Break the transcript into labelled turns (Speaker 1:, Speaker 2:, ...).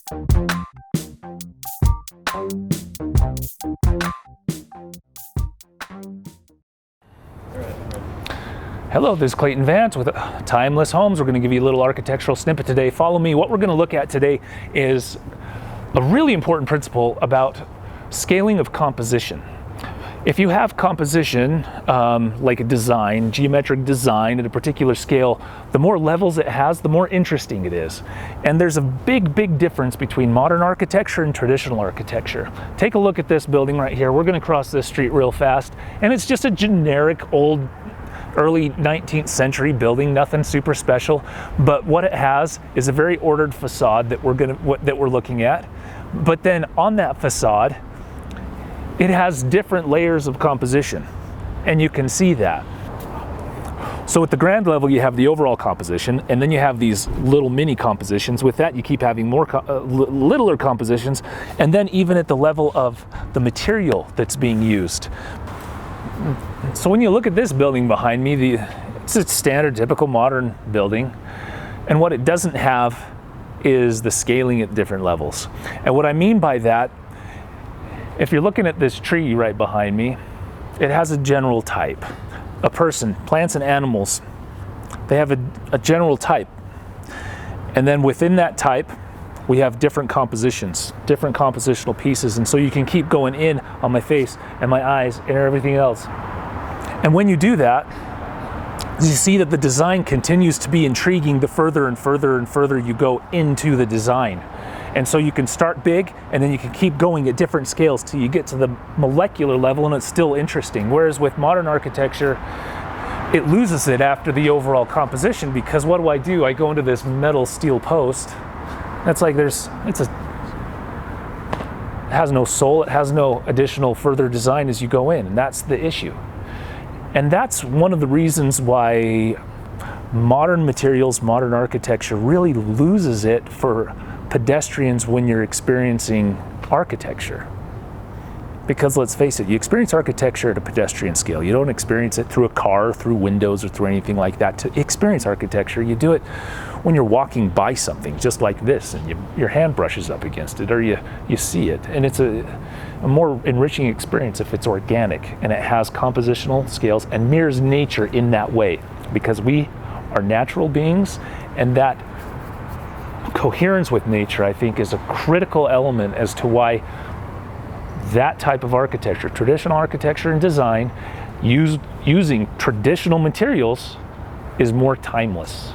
Speaker 1: Hello, this is Clayton Vance with Timeless Homes. We're going to give you a little architectural snippet today. Follow me. What we're going to look at today is a really important principle about scaling of composition. If you have composition, like a design, geometric design at a particular scale, the more levels it has, the more interesting it is. And there's a big difference between modern architecture and traditional architecture. Take a look at this building right here. We're going to cross this street real fast, and it's just a generic old early 19th century building, nothing super special, but what it has is a very ordered facade that we're looking at. But then on that facade, it has different layers of composition, and you can see that. So at the grand level, you have the overall composition, and then you have these little mini compositions. With that, you keep having more littler compositions, and then even at the level of the material that's being used. So when you look at this building behind me, it's a standard, typical modern building, and what it doesn't have is the scaling at different levels. And what I mean by that, if you're looking at this tree right behind me, it has a general type. A person, plants and animals, they have a general type. And then within that type, we have different compositions, different compositional pieces. And so you can keep going in on my face and my eyes and everything else. And when you do that, you see that the design continues to be intriguing the further and further and further you go into the design. And so you can start big, and then you can keep going at different scales till you get to the molecular level, and it's still interesting. Whereas with modern architecture, it loses it after the overall composition, because what do? I go into this metal steel post. That's like it has no soul, it has no additional further design as you go in, and that's the issue. And that's one of the reasons why modern materials, modern architecture really loses it for pedestrians when you're experiencing architecture. Because let's face it, you experience architecture at a pedestrian scale. You don't experience it through a car, through windows, or through anything like that. To experience architecture, you do it when you're walking by something just like this, and your hand brushes up against it, or you see it. And it's a more enriching experience if it's organic, and it has compositional scales and mirrors nature in that way. Because we are natural beings, and that coherence with nature, I think, is a critical element as to why that type of architecture, traditional architecture and design, using traditional materials, is more timeless.